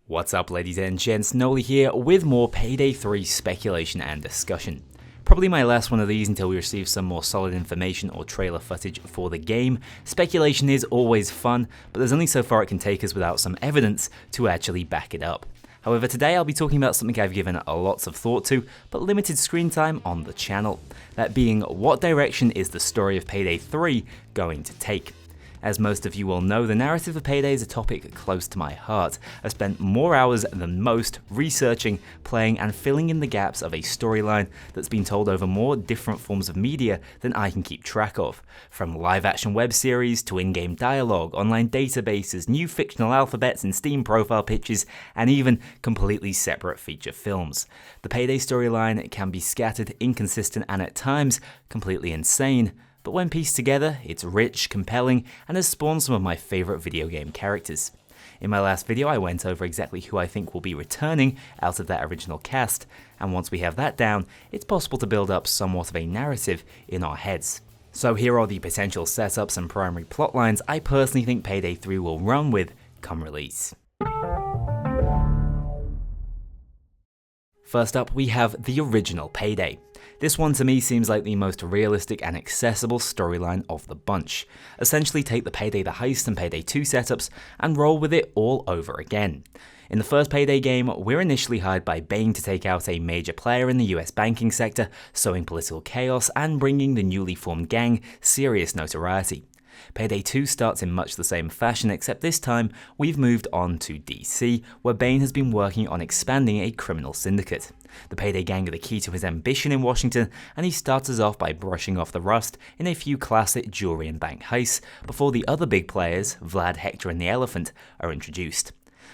What's up, ladies and gents, Kknowley here with more Payday 3 speculation and discussion. Probably my last one of these until we receive some more solid information or trailer footage for the game. Speculation is always fun, but there's only so far it can take us without some evidence to actually back it up. However, today I'll be talking about something I've given lots of thought to, but limited screen time on the channel. That being, what direction is the story of Payday 3 going to take? As most of you will know, the narrative of Payday is a topic close to my heart. I've spent more hours than most researching, playing, and filling in the gaps of a storyline that's been told over more different forms of media than I can keep track of. From live-action web series to in-game dialogue, online databases, new fictional alphabets and Steam profile pictures, and even completely separate feature films. The Payday storyline can be scattered, inconsistent, and at times completely insane. But when pieced together, it's rich, compelling, and has spawned some of my favourite video game characters. In my last video, I went over exactly who I think will be returning out of that original cast, and once we have that down, it's possible to build up somewhat of a narrative in our heads. So here are the potential setups and primary plotlines I personally think Payday 3 will run with come release. First up, we have the original Payday. This one to me seems like the most realistic and accessible storyline of the bunch. Essentially take the Payday the Heist and Payday 2 setups and roll with it all over again. In the first Payday game, we're initially hired by Bane to take out a major player in the US banking sector, sowing political chaos and bringing the newly formed gang serious notoriety. Payday 2 starts in much the same fashion, except this time we've moved on to DC, where Bane has been working on expanding a criminal syndicate. The Payday gang are the key to his ambition in Washington, and he starts us off by brushing off the rust in a few classic jewelry and bank heists before the other big players, Vlad, Hector and the Elephant, are introduced.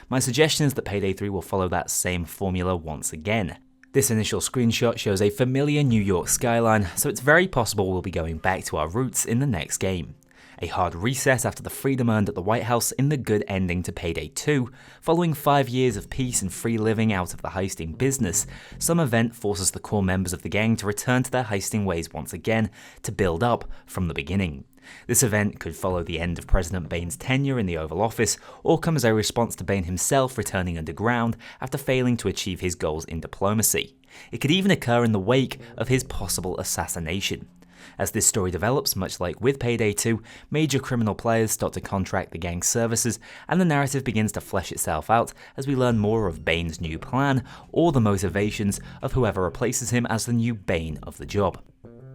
My suggestion is that Payday 3 will follow that same formula once again. This initial screenshot shows a familiar New York skyline, so it's very possible we'll be going back to our roots in the next game. A hard reset after the freedom earned at the White House in the good ending to Payday 2. Following 5 years of peace and free living out of the heisting business, some event forces the core members of the gang to return to their heisting ways once again, to build up from the beginning. This event could follow the end of President Bane's tenure in the Oval Office, or come as a response to Bane himself returning underground after failing to achieve his goals in diplomacy. It could even occur in the wake of his possible assassination. As this story develops, much like with Payday 2, major criminal players start to contract the gang's services, and the narrative begins to flesh itself out as we learn more of Bane's new plan, or the motivations of whoever replaces him as the new Bane of the job.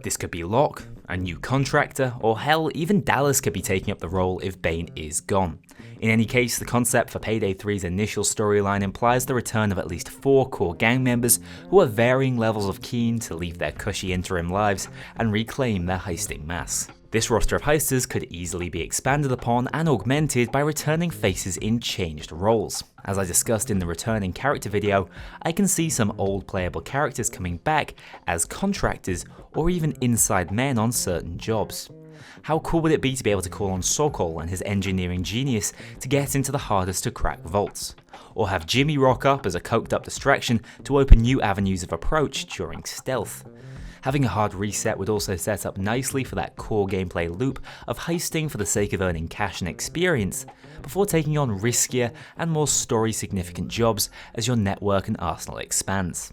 This could be Locke, a new contractor, or hell, even Dallas could be taking up the role if Bane is gone. In any case, the concept for Payday 3's initial storyline implies the return of at least 4 core gang members who are varying levels of keen to leave their cushy interim lives and reclaim their heisting mass. This roster of heisters could easily be expanded upon and augmented by returning faces in changed roles. As I discussed in the returning character video, I can see some old playable characters coming back as contractors or even inside men on certain jobs. How cool would it be to be able to call on Sokol and his engineering genius to get into the hardest to crack vaults? Or have Jimmy rock up as a coked up distraction to open new avenues of approach during stealth? Having a hard reset would also set up nicely for that core gameplay loop of heisting for the sake of earning cash and experience, before taking on riskier and more story significant jobs as your network and arsenal expands.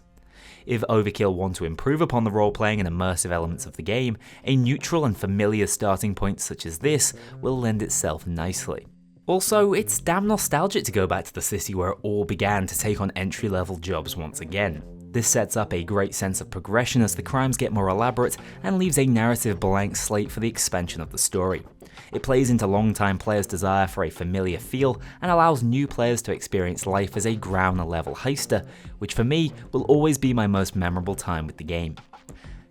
If Overkill want to improve upon the role-playing and immersive elements of the game, a neutral and familiar starting point such as this will lend itself nicely. Also, it's damn nostalgic to go back to the city where it all began to take on entry-level jobs once again. This sets up a great sense of progression as the crimes get more elaborate and leaves a narrative blank slate for the expansion of the story. It plays into long-time players' desire for a familiar feel and allows new players to experience life as a ground-level heister, which for me will always be my most memorable time with the game.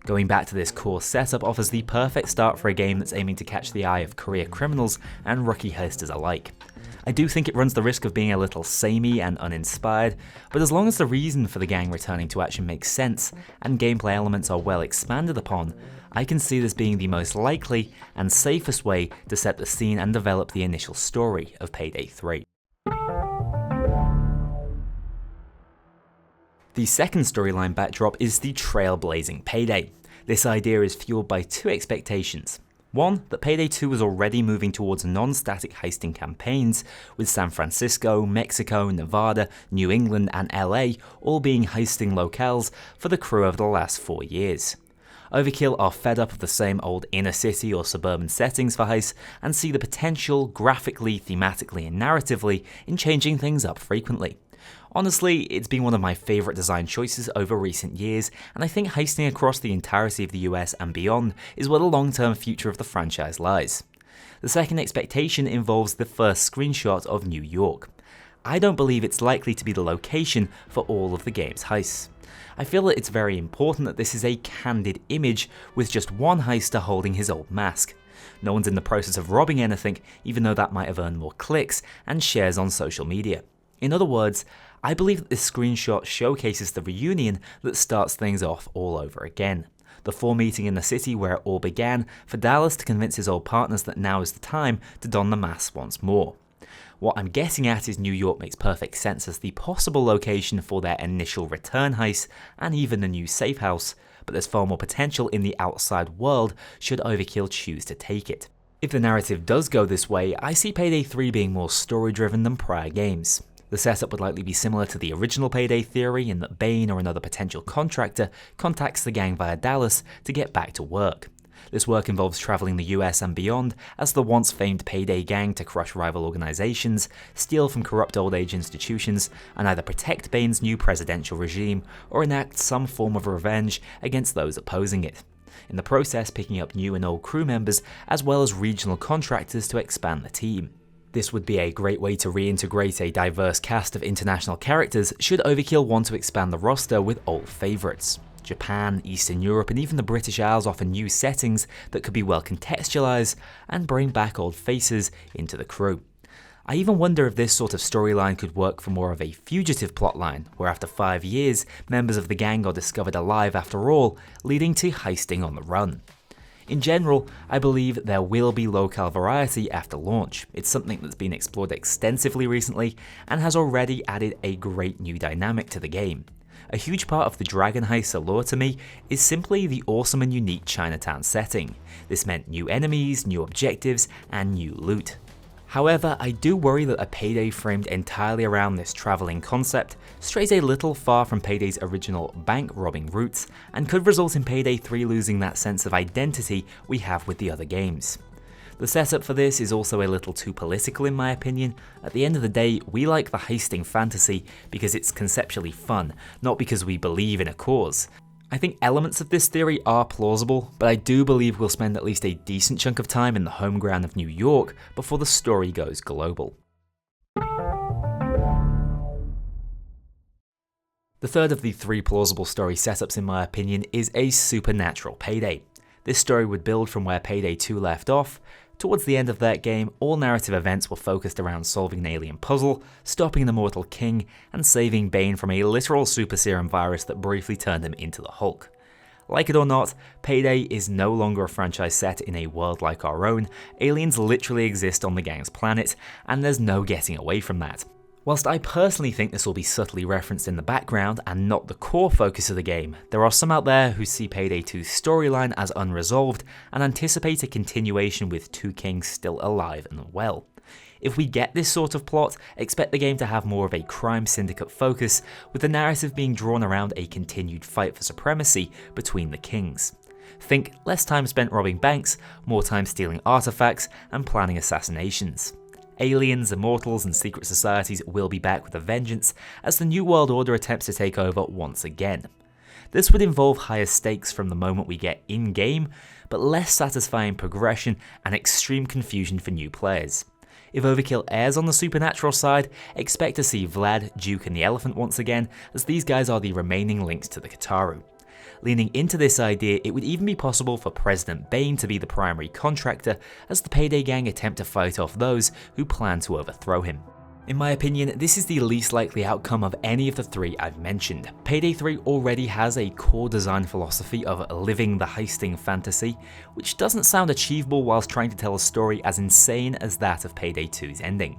Going back to this core setup offers the perfect start for a game that's aiming to catch the eye of career criminals and rookie heisters alike. I do think it runs the risk of being a little samey and uninspired, but as long as the reason for the gang returning to action makes sense and gameplay elements are well expanded upon, I can see this being the most likely and safest way to set the scene and develop the initial story of Payday 3. The second storyline backdrop is the Trailblazing Payday. This idea is fueled by 2 expectations. One, that Payday 2 was already moving towards non-static heisting campaigns, with San Francisco, Mexico, Nevada, New England and LA all being heisting locales for the crew over the last 4 years. Overkill are fed up of the same old inner city or suburban settings for heists and see the potential graphically, thematically and narratively in changing things up frequently. Honestly, it's been one of my favourite design choices over recent years, and I think heisting across the entirety of the US and beyond is where the long-term future of the franchise lies. The second expectation involves the first screenshot of New York. I don't believe it's likely to be the location for all of the game's heists. I feel that it's very important that this is a candid image with just one heister holding his old mask. No one's in the process of robbing anything, even though that might have earned more clicks and shares on social media. In other words, I believe that this screenshot showcases the reunion that starts things off all over again. The full meeting in the city where it all began for Dallas to convince his old partners that now is the time to don the mask once more. What I'm getting at is New York makes perfect sense as the possible location for their initial return heist and even a new safe house, but there's far more potential in the outside world should Overkill choose to take it. If the narrative does go this way, I see Payday 3 being more story driven than prior games. The setup would likely be similar to the original Payday theory in that Bane or another potential contractor contacts the gang via Dallas to get back to work. This work involves travelling the US and beyond as the once famed Payday gang to crush rival organisations, steal from corrupt old age institutions, and either protect Bane's new presidential regime or enact some form of revenge against those opposing it. In the process, picking up new and old crew members as well as regional contractors to expand the team. This would be a great way to reintegrate a diverse cast of international characters should Overkill want to expand the roster with old favourites. Japan, Eastern Europe and even the British Isles offer new settings that could be well contextualised and bring back old faces into the crew. I even wonder if this sort of storyline could work for more of a fugitive plotline, where after 5 years, members of the gang are discovered alive after all, leading to heisting on the run. In general, I believe there will be locale variety after launch. It's something that's been explored extensively recently and has already added a great new dynamic to the game. A huge part of the Dragon Heist allure to me is simply the awesome and unique Chinatown setting. This meant new enemies, new objectives, and new loot. However, I do worry that a Payday framed entirely around this travelling concept strays a little far from Payday's original bank robbing roots and could result in Payday 3 losing that sense of identity we have with the other games. The setup for this is also a little too political in my opinion. At the end of the day, we like the heisting fantasy because it's conceptually fun, not because we believe in a cause. I think elements of this theory are plausible, but I do believe we'll spend at least a decent chunk of time in the home ground of New York before the story goes global. The third of the 3 plausible story setups in my opinion is a Supernatural Payday. This story would build from where Payday 2 left off. Towards the end of that game, all narrative events were focused around solving an alien puzzle, stopping the mortal king, and saving Bane from a literal super serum virus that briefly turned him into the Hulk. Like it or not, Payday is no longer a franchise set in a world like our own. Aliens literally exist on the gang's planet, and there's no getting away from that. Whilst I personally think this will be subtly referenced in the background and not the core focus of the game, there are some out there who see Payday 2's storyline as unresolved and anticipate a continuation with 2 kings still alive and well. If we get this sort of plot, expect the game to have more of a crime syndicate focus, with the narrative being drawn around a continued fight for supremacy between the kings. Think less time spent robbing banks, more time stealing artifacts and planning assassinations. Aliens, immortals, and secret societies will be back with a vengeance as the New World Order attempts to take over once again. This would involve higher stakes from the moment we get in-game, but less satisfying progression and extreme confusion for new players. If Overkill airs on the Supernatural side, expect to see Vlad, Duke, and the Elephant once again, as these guys are the remaining links to the Kataru. Leaning into this idea, it would even be possible for President Bane to be the primary contractor as the Payday gang attempt to fight off those who plan to overthrow him. In my opinion, this is the least likely outcome of any of the 3 I've mentioned. Payday 3 already has a core design philosophy of living the heisting fantasy, which doesn't sound achievable whilst trying to tell a story as insane as that of Payday 2's ending.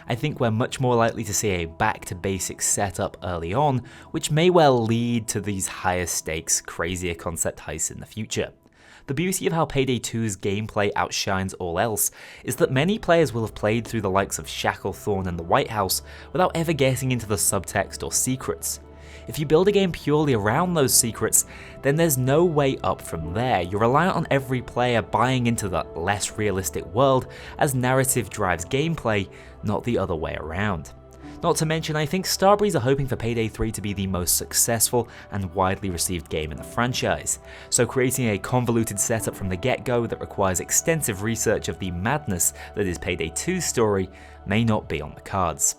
I think we're much more likely to see a back to basics setup early on, which may well lead to these higher stakes, crazier concept heists in the future. The beauty of how Payday 2's gameplay outshines all else is that many players will have played through the likes of Shacklethorne and the White House without ever getting into the subtext or secrets. If you build a game purely around those secrets, then there's no way up from there. You're reliant on every player buying into the less realistic world as narrative drives gameplay, not the other way around. Not to mention, I think Starbreeze are hoping for Payday 3 to be the most successful and widely received game in the franchise, so creating a convoluted setup from the get-go that requires extensive research of the madness that is Payday 2's story may not be on the cards.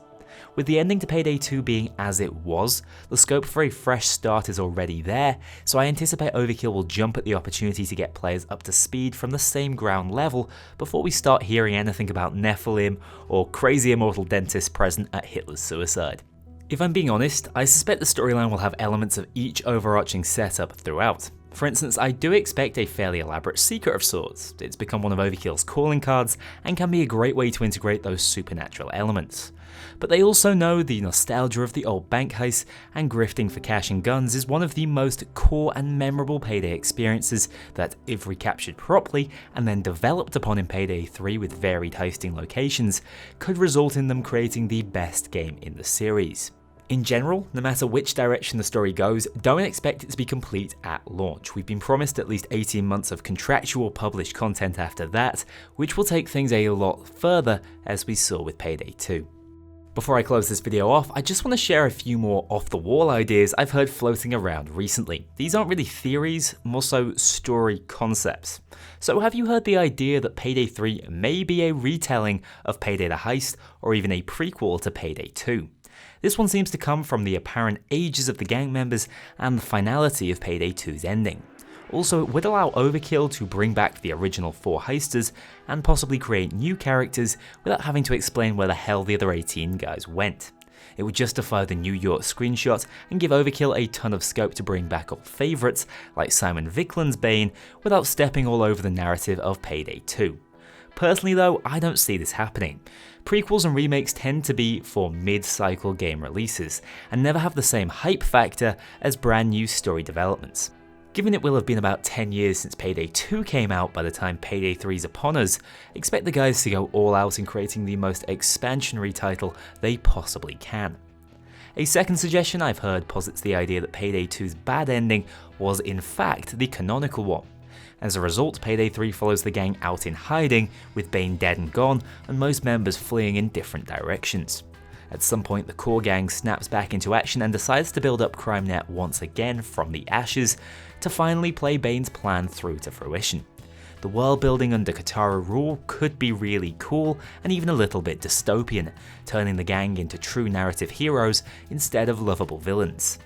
With the ending to Payday 2 being as it was, the scope for a fresh start is already there, so I anticipate Overkill will jump at the opportunity to get players up to speed from the same ground level before we start hearing anything about Nephilim or crazy immortal dentists present at Hitler's suicide. If I'm being honest, I suspect the storyline will have elements of each overarching setup throughout. For instance, I do expect a fairly elaborate secret of sorts. It's become one of Overkill's calling cards and can be a great way to integrate those supernatural elements. But they also know the nostalgia of the old bank heist, and grifting for cash and guns is one of the most core and memorable Payday experiences that, if recaptured properly and then developed upon in Payday 3 with varied heisting locations, could result in them creating the best game in the series. In general, no matter which direction the story goes, don't expect it to be complete at launch. We've been promised at least 18 months of contractual published content after that, which will take things a lot further, as we saw with Payday 2. Before I close this video off, I just want to share a few more off-the-wall ideas I've heard floating around recently. These aren't really theories, more so story concepts. So have you heard the idea that Payday 3 may be a retelling of Payday the Heist, or even a prequel to Payday 2? This one seems to come from the apparent ages of the gang members and the finality of Payday 2's ending. Also, it would allow Overkill to bring back the original 4 heisters and possibly create new characters without having to explain where the hell the other 18 guys went. It would justify the New York screenshot and give Overkill a ton of scope to bring back old favourites like Simon Vickland's Bane without stepping all over the narrative of Payday 2. Personally though, I don't see this happening. Prequels and remakes tend to be for mid-cycle game releases and never have the same hype factor as brand new story developments. Given it will have been about 10 years since Payday 2 came out by the time Payday 3 is upon us, expect the guys to go all out in creating the most expansionary title they possibly can. A second suggestion I've heard posits the idea that Payday 2's bad ending was in fact the canonical one. As a result, Payday 3 follows the gang out in hiding, with Bane dead and gone, and most members fleeing in different directions. At some point, the core gang snaps back into action and decides to build up CrimeNet once again from the ashes, to finally play Bane's plan through to fruition. The world building under Katara rule could be really cool and even a little bit dystopian, turning the gang into true narrative heroes instead of lovable villains.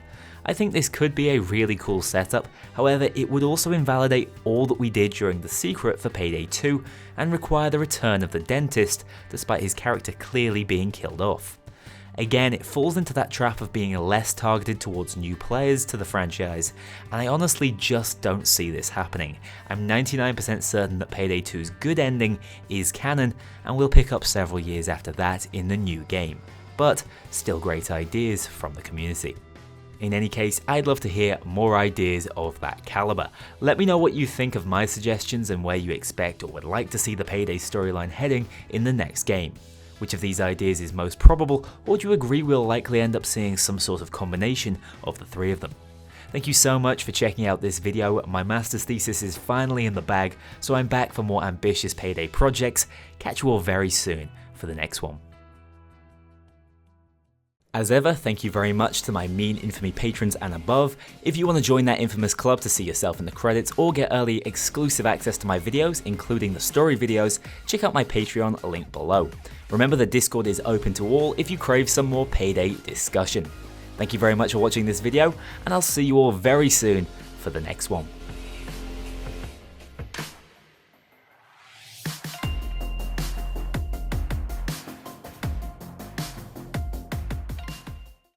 I think this could be a really cool setup, however it would also invalidate all that we did during the secret for Payday 2 and require the return of the dentist, despite his character clearly being killed off. Again, it falls into that trap of being less targeted towards new players to the franchise, and I honestly just don't see this happening. I'm 99% certain that Payday 2's good ending is canon and will pick up several years after that in the new game, but still great ideas from the community. In any case, I'd love to hear more ideas of that caliber. Let me know what you think of my suggestions and where you expect or would like to see the Payday storyline heading in the next game. Which of these ideas is most probable, or do you agree we'll likely end up seeing some sort of combination of the three of them? Thank you so much for checking out this video. My master's thesis is finally in the bag, so I'm back for more ambitious Payday projects. Catch you all very soon for the next one. As ever, thank you very much to my Mean Infamy patrons and above. If you want to join that infamous club to see yourself in the credits or get early exclusive access to my videos, including the story videos, check out my Patreon link below. Remember that Discord is open to all if you crave some more Payday discussion. Thank you very much for watching this video, and I'll see you all very soon for the next one.